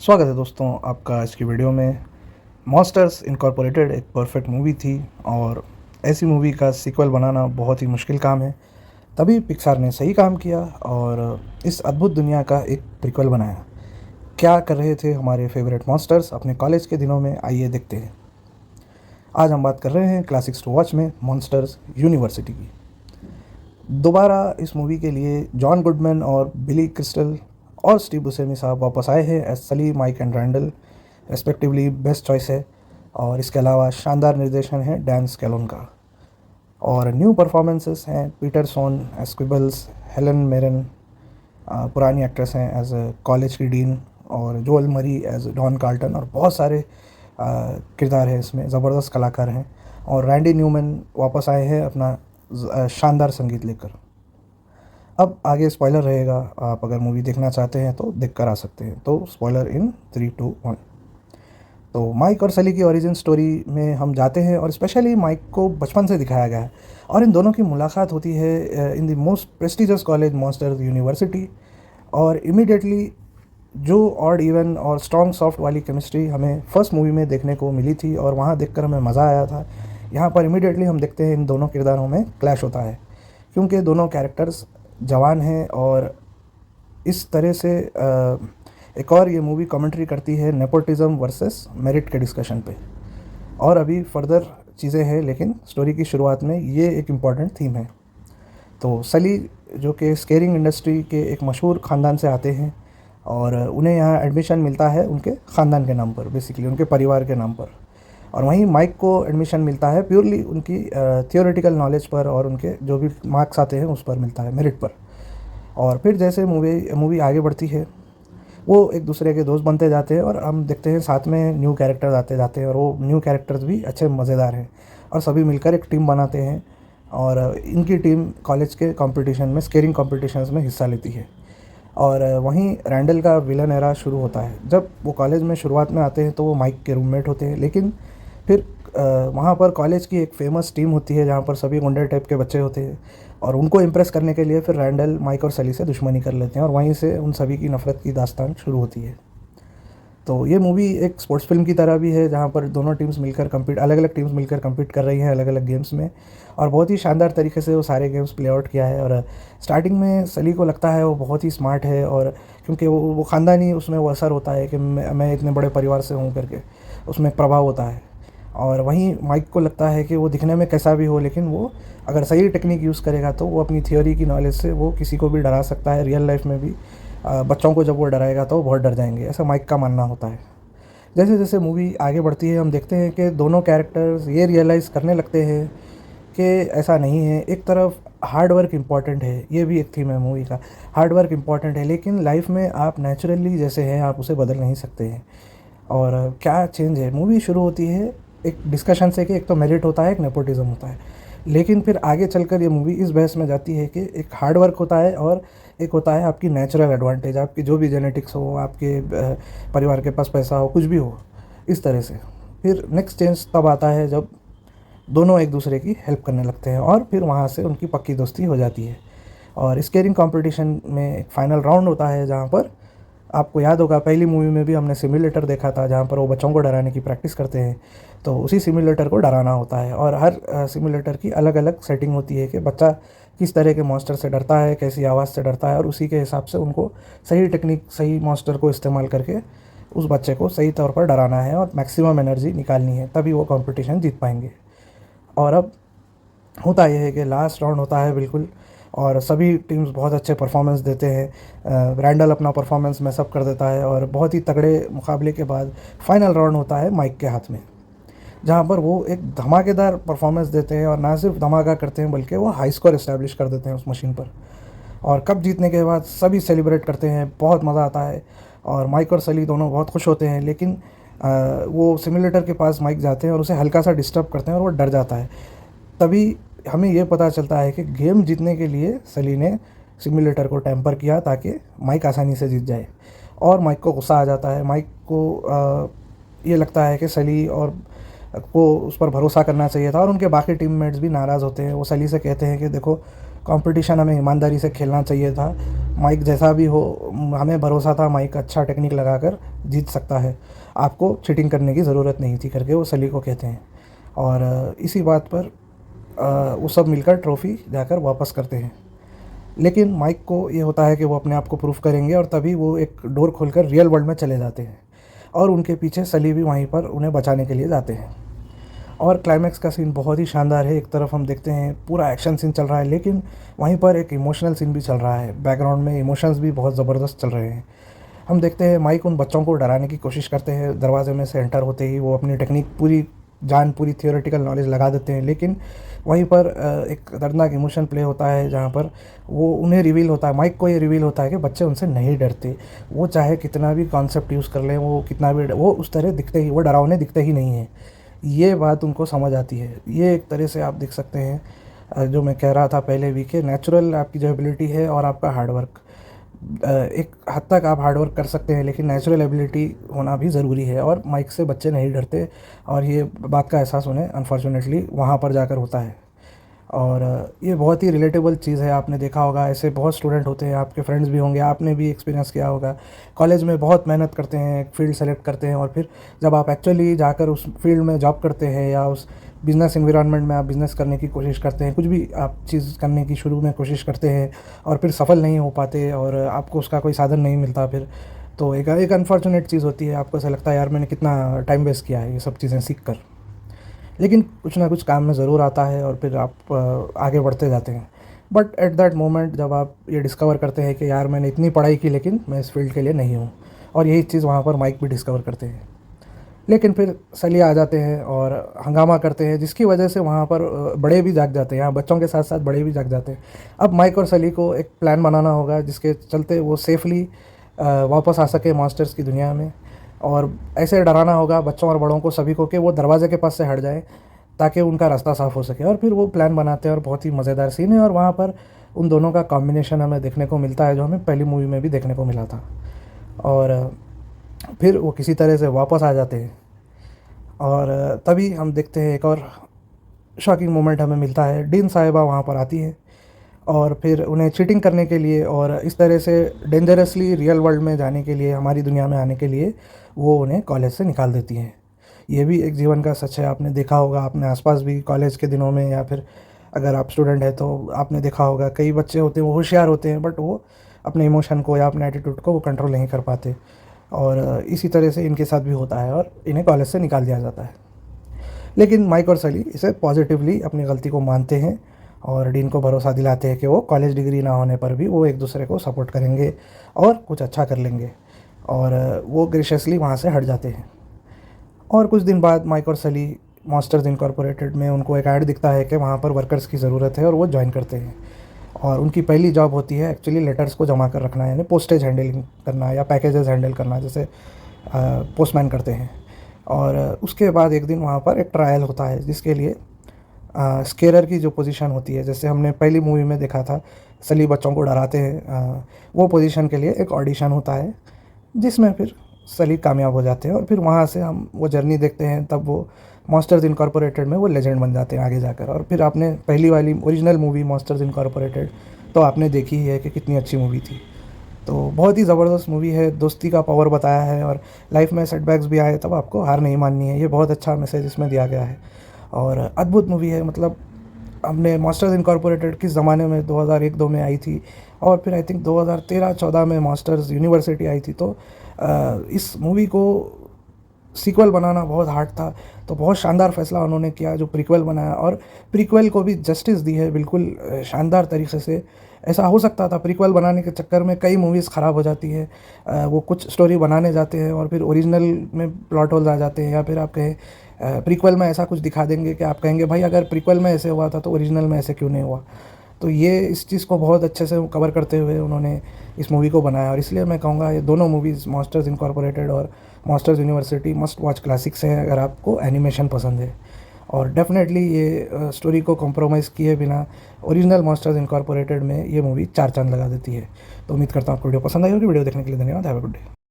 स्वागत है दोस्तों आपका आज की वीडियो में। मॉन्स्टर्स इनकॉर्पोरेटेड एक परफेक्ट मूवी थी और ऐसी मूवी का सीक्वल बनाना बहुत ही मुश्किल काम है। तभी पिक्सार ने सही काम किया और इस अद्भुत दुनिया का एक प्रीक्वल बनाया। क्या कर रहे थे हमारे फेवरेट मॉन्स्टर्स अपने कॉलेज के दिनों में, आइए देखते हैं। आज हम बात कर रहे हैं क्लासिक्स टू वॉच में मॉन्स्टर्स यूनिवर्सिटी की। दोबारा इस मूवी के लिए जॉन गुडमैन और बिली क्रिस्टल और स्टीव बुसेमी साहब वापस आए हैं as Sully, Mike and Randall respectively. Best choice है। और इसके अलावा शानदार निर्देशन है डैन स्कैलोन का। और न्यू परफॉर्मेंसेस हैं पीटर सोन एज क्विबल्स, हेलन मेरन पुरानी एक्ट्रेस हैं एज कॉलेज की डीन, और जोएल मरी एज डॉन कार्ल्टन, और बहुत सारे किरदार हैं इसमें, ज़बरदस्त कलाकार हैं। और रैंडी न्यूमैन वापस आए हैं अपना शानदार संगीत लेकर। अब आगे स्पॉइलर रहेगा, आप अगर मूवी देखना चाहते हैं तो देख कर आ सकते हैं। तो स्पॉइलर इन 3, 2, 1। तो माइक और सली की ओरिजिन स्टोरी में हम जाते हैं और स्पेशली माइक को बचपन से दिखाया गया है और इन दोनों की मुलाकात होती है in the most prestigious college monsters university. और इमीडिएटली जो ऑड इवन और स्ट्रॉन्ग सॉफ्ट वाली केमिस्ट्री हमें फर्स्ट मूवी में देखने को मिली थी और वहाँ देखकर हमें मज़ा आया था, यहाँ पर इमीडिएटली हम देखते हैं इन दोनों किरदारों में क्लैश होता है, क्योंकि दोनों कैरेक्टर्स जवान हैं। और इस तरह से एक और ये मूवी कमेंट्री करती है नेपोटिज्म वर्सेस मेरिट के डिस्कशन पे। और अभी फर्दर चीज़ें हैं, लेकिन स्टोरी की शुरुआत में ये एक इम्पॉर्टेंट थीम है। तो सली जो कि स्केरिंग इंडस्ट्री के एक मशहूर ख़ानदान से आते हैं और उन्हें यहाँ एडमिशन मिलता है उनके ख़ानदान के नाम पर, बेसिकली उनके परिवार के नाम पर। और वहीं माइक को एडमिशन मिलता है प्योरली उनकी थियोरेटिकल नॉलेज पर और उनके जो भी मार्क्स आते हैं उस पर मिलता है, मेरिट पर। और फिर जैसे मूवी आगे बढ़ती है वो एक दूसरे के दोस्त बनते जाते हैं और हम देखते हैं साथ में न्यू कैरेक्टर्स आते जाते हैं और वो न्यू कैरेक्टर्स भी अच्छे मज़ेदार हैं और सभी मिलकर एक टीम बनाते हैं। और इनकी टीम कॉलेज के कंपटीशन में, स्केरिंग कॉम्पिटिशन्स में हिस्सा लेती है। और वहीं रैंडल का विलन एरा शुरू होता है। जब वो कॉलेज में शुरुआत में आते हैं तो वो माइक के रूममेट होते हैं, लेकिन फिर वहाँ पर कॉलेज की एक फेमस टीम होती है जहाँ पर सभी गुंडे टाइप के बच्चे होते हैं और उनको इम्प्रेस करने के लिए फिर रैंडल माइक और सली से दुश्मनी कर लेते हैं और वहीं से उन सभी की नफ़रत की दास्तान शुरू होती है। तो ये मूवी एक स्पोर्ट्स फिल्म की तरह भी है जहाँ पर दोनों टीम्स मिलकर अलग अलग टीम्स मिलकर कम्पीट कर रही हैं अलग अलग गेम्स में, और बहुत ही शानदार तरीके से वो सारे गेम्स प्ले आउट किया है। और स्टार्टिंग में सली को लगता है वो बहुत ही स्मार्ट है, और क्योंकि वो ख़ानदानी उसमें वो असर होता है कि मैं इतने बड़े परिवार से हूँ करके उसमें एक प्रभाव होता है। और वहीं माइक को लगता है कि वो दिखने में कैसा भी हो, लेकिन वो अगर सही टेक्निक यूज़ करेगा तो वो अपनी थियोरी की नॉलेज से वो किसी को भी डरा सकता है। रियल लाइफ में भी बच्चों को जब वो डराएगा तो वो बहुत डर जाएंगे, ऐसा माइक का मानना होता है। जैसे जैसे मूवी आगे बढ़ती है हम देखते हैं कि दोनों कैरेक्टर्स ये रियलाइज़ करने लगते हैं कि ऐसा नहीं है। एक तरफ हार्ड वर्क इम्पॉर्टेंट है, ये भी एक थीम है मूवी का, हार्ड वर्क इम्पॉर्टेंट है, लेकिन लाइफ में आप नेचुरली जैसे हैं आप उसे बदल नहीं सकते हैं। और क्या चेंज है, मूवी शुरू होती है एक डिस्कशन से कि एक तो मेरिट होता है, एक नेपोटिज्म होता है, लेकिन फिर आगे चलकर ये मूवी इस बहस में जाती है कि एक हार्ड वर्क होता है और एक होता है आपकी नेचुरल एडवांटेज, आपकी जो भी जेनेटिक्स हो, आपके परिवार के पास पैसा हो, कुछ भी हो, इस तरह से। फिर नेक्स्ट चेंज तब आता है जब दोनों एक दूसरे की हेल्प करने लगते हैं और फिर वहाँ से उनकी पक्की दोस्ती हो जाती है। और स्केरिंग कंपटीशन में एक फाइनल राउंड होता है जहाँ पर आपको याद होगा पहली मूवी में भी हमने सिम्युलेटर देखा था जहाँ पर वो बच्चों को डराने की प्रैक्टिस करते हैं, तो उसी सिम्युलेटर को डराना होता है। और हर सिम्युलेटर की अलग अलग सेटिंग होती है कि बच्चा किस तरह के मॉन्स्टर से डरता है, कैसी आवाज़ से डरता है, और उसी के हिसाब से उनको सही टेक्निक, सही मॉन्स्टर को इस्तेमाल करके उस बच्चे को सही तौर पर डराना है और मैक्सिमम एनर्जी निकालनी है, तभी वो कंपटीशन जीत पाएंगे। और अब होता यह है कि लास्ट राउंड होता है बिल्कुल, और सभी टीम्स बहुत अच्छे परफॉर्मेंस देते हैं। रैंडल अपना परफॉर्मेंस मैसअप कर देता है और बहुत ही तगड़े मुकाबले के बाद फाइनल राउंड होता है माइक के हाथ में, जहाँ पर वो एक धमाकेदार परफॉर्मेंस देते हैं और ना सिर्फ धमाका करते हैं बल्कि वो हाई स्कोर इस्टेब्लिश कर देते हैं उस मशीन पर। और कप जीतने के बाद सभी सेलिब्रेट करते हैं, बहुत मज़ा आता है और माइक और सली दोनों बहुत खुश होते हैं। लेकिन वो सिम्युलेटर के पास माइक जाते हैं और उसे हल्का सा डिस्टर्ब करते हैं और वो डर जाता है। तभी हमें ये पता चलता है कि गेम जीतने के लिए सली ने सिम्युलेटर को टैम्पर किया ताकि माइक आसानी से जीत जाए, और माइक को गुस्सा आ जाता है। माइक को ये लगता है कि सली और को उस पर भरोसा करना चाहिए था, और उनके बाकी टीममेट्स भी नाराज़ होते हैं। वो सली से कहते हैं कि देखो कंपटीशन हमें ईमानदारी से खेलना चाहिए था। माइक जैसा भी हो, हमें भरोसा था माइक अच्छा टेक्निक लगाकर जीत सकता है, आपको चीटिंग करने की ज़रूरत नहीं थी करके वो सली को कहते हैं। और इसी बात पर वो सब मिलकर ट्रॉफ़ी जाकर वापस करते हैं। लेकिन माइक को ये होता है कि वो अपने आप को प्रूफ करेंगे, और तभी वो एक डोर खोलकर रियल वर्ल्ड में चले जाते हैं, और उनके पीछे सली भी वहीं पर उन्हें बचाने के लिए जाते हैं। और क्लाइमैक्स का सीन बहुत ही शानदार है। एक तरफ हम देखते हैं पूरा एक्शन सीन चल रहा है, लेकिन वहीं पर एक इमोशनल सीन भी चल रहा है, बैकग्राउंड में इमोशंस भी बहुत ज़बरदस्त चल रहे हैं। हम देखते हैं माइक उन बच्चों को डराने की कोशिश करते हैं, दरवाजे में से एंटर होते ही वो अपनी टेक्निक पूरी थियोरेटिकल नॉलेज लगा देते हैं। लेकिन वहीं पर एक दर्दनाक इमोशन प्ले होता है, जहाँ पर वो उन्हें रिवील होता है, माइक को ये रिवील होता है कि बच्चे उनसे नहीं डरते। वो चाहे कितना भी कॉन्सेप्ट यूज़ कर लें, वो कितना भी वो उस तरह दिखते ही, वो डरावने दिखते ही नहीं हैं। ये बात उनको समझ आती है। ये एक तरह से आप देख सकते हैं, जो मैं कह रहा था पहले भी, कि नेचुरल आपकी जो एबिलिटी है और आपका हार्डवर्क, एक हद तक आप हार्ड वर्क कर सकते हैं, लेकिन नेचुरल एबिलिटी होना भी ज़रूरी है। और माइक से बच्चे नहीं डरते, और ये बात का एहसास उन्हें अनफॉर्चुनेटली वहाँ पर जाकर होता है। और ये बहुत ही रिलेटेबल चीज़ है। आपने देखा होगा, ऐसे बहुत स्टूडेंट होते हैं, आपके फ्रेंड्स भी होंगे, आपने भी एक्सपीरियंस किया होगा। कॉलेज में बहुत मेहनत करते हैं, एक फ़ील्ड सेलेक्ट करते हैं, और फिर जब आप एक्चुअली जाकर उस फील्ड में जॉब करते हैं, या उस बिज़नेस एनवायरनमेंट में आप बिज़नेस करने की कोशिश करते हैं, कुछ भी आप चीज़ करने की शुरू में कोशिश करते हैं, और फिर सफल नहीं हो पाते, और आपको उसका कोई साधन नहीं मिलता फिर, तो एक अनफॉर्चुनेट चीज़ होती है। आपको ऐसा लगता है, यार मैंने कितना टाइम वेस्ट किया है ये सब चीज़ें सीख कर। लेकिन कुछ ना कुछ काम में ज़रूर आता है, और फिर आप आगे बढ़ते जाते हैं। बट एट दैट मोमेंट जब आप ये डिस्कवर करते हैं कि यार मैंने इतनी पढ़ाई की, लेकिन मैं इस फील्ड के लिए नहीं हूँ, और यही चीज़ वहाँ पर माइक भी डिस्कवर करते हैं। लेकिन फिर सली आ जाते हैं और हंगामा करते हैं, जिसकी वजह से वहाँ पर बड़े भी जाग जाते हैं। यहाँ बच्चों के साथ साथ बड़े भी जाग जाते हैं। अब माइक और सली को एक प्लान बनाना होगा, जिसके चलते वो सेफली वापस आ सके मास्टर्स की दुनिया में, और ऐसे डराना होगा बच्चों और बड़ों को, सभी को, कि वो दरवाजे के पास से हट जाए, ताकि उनका रास्ता साफ़ हो सके। और फिर वो प्लान बनाते हैं, और बहुत ही मज़ेदार सीन है। और वहाँ पर उन दोनों का कॉम्बिनेशन हमें देखने को मिलता है, जो हमें पहली मूवी में भी देखने को मिला था। और फिर वो किसी तरह से वापस आ जाते हैं, और तभी हम देखते हैं एक और शॉकिंग मोमेंट हमें मिलता है। डीन साहिबा वहाँ पर आती है, और फिर उन्हें चीटिंग करने के लिए, और इस तरह से डेंजरसली रियल वर्ल्ड में जाने के लिए, हमारी दुनिया में आने के लिए, वो उन्हें कॉलेज से निकाल देती हैं। ये भी एक जीवन का सच है। आपने देखा होगा अपने आसपास भी, कॉलेज के दिनों में, या फिर अगर आप स्टूडेंट हैं तो आपने देखा होगा, कई बच्चे होते हैं वो होशियार होते हैं, बट वो अपने इमोशन को या अपने एटीट्यूड को वो कंट्रोल नहीं कर पाते, और इसी तरह से इनके साथ भी होता है, और इन्हें कॉलेज से निकाल दिया जाता है। लेकिन माइक और सली इसे पॉजिटिवली अपनी गलती को मानते हैं, और डीन को भरोसा दिलाते हैं कि वो कॉलेज डिग्री ना होने पर भी वो एक दूसरे को सपोर्ट करेंगे और कुछ अच्छा कर लेंगे, और वो ग्रेशियसली वहाँ से हट जाते हैं। और कुछ दिन बाद माइक और सली मास्टर्स इनकॉर्पोरेटेड में उनको एक ऐड दिखता है कि वहाँ पर वर्कर्स की ज़रूरत है, और वो ज्वाइन करते हैं। और उनकी पहली जॉब होती है एक्चुअली लेटर्स को जमा कर रखना, यानी पोस्टेज हैंडलिंग करना या पैकेजेस हैंडल करना, जैसे पोस्टमैन करते हैं। और उसके बाद एक दिन वहाँ पर एक ट्रायल होता है, जिसके लिए स्केरर की जो पोजीशन होती है, जैसे हमने पहली मूवी में देखा था सली बच्चों को डराते हैं, वो पोजीशन के लिए एक ऑडिशन होता है, जिसमें फिर सली कामयाब हो जाते हैं। और फिर वहाँ से हम वो जर्नी देखते हैं, तब वो मास्टर्स इनकॉर्पोरेटेड में वो लेजेंड बन जाते हैं आगे जाकर। और फिर आपने पहली वाली ओरिजिनल मूवी मास्टर्स इनकॉर्पोरेटेड तो आपने देखी ही है कि कितनी अच्छी मूवी थी। तो बहुत ही ज़बरदस्त मूवी है, दोस्ती का पावर बताया है, और लाइफ में सेटबैक्स भी आए तब आपको हार नहीं माननी है। ये बहुत अच्छा मैसेज इसमें दिया गया है, और अद्भुत मूवी है। मतलब हमने मास्टर्स इनकॉर्पोरेटेड किस ज़माने में 2001-2 में आई थी, और फिर आई थिंक 2013-14 में मास्टर्स यूनिवर्सिटी आई थी। तो इस मूवी को सीक्वल बनाना बहुत हार्ड था, तो बहुत शानदार फैसला उन्होंने किया जो प्रीक्वल बनाया, और प्रीक्वल को भी जस्टिस दी है बिल्कुल शानदार तरीके से। ऐसा हो सकता था प्रीक्वल बनाने के चक्कर में कई मूवीज़ ख़राब हो जाती है, वो कुछ स्टोरी बनाने जाते हैं और फिर ओरिजिनल में प्लॉट होल्स आ जाते हैं, या फिर आप कहें प्रीक्वल में ऐसा कुछ दिखा देंगे कि आप कहेंगे भाई अगर प्रीक्वल में ऐसे हुआ था तो ओरिजिनल में ऐसे क्यों नहीं हुआ। तो ये इस चीज़ को बहुत अच्छे से कवर करते हुए उन्होंने इस मूवी को बनाया, और इसलिए मैं कहूँगा ये दोनों मूवीज़ मास्टर्स इनकॉर्पोरेटेड और masters university must watch classics हैं अगर आपको एनिमेशन पसंद है। और डेफिनेटली ये स्टोरी को कॉम्प्रोमाइज़ किए बिना ओरिजिनल मास्टर्स इनकॉर्पोरेटेड में ये मूवी 4 चांद लगा देती है। तो उम्मीद करता हूँ आपको वीडियो पसंद आई होगी। वीडियो देखने के लिए धन्यवाद। Have a good day.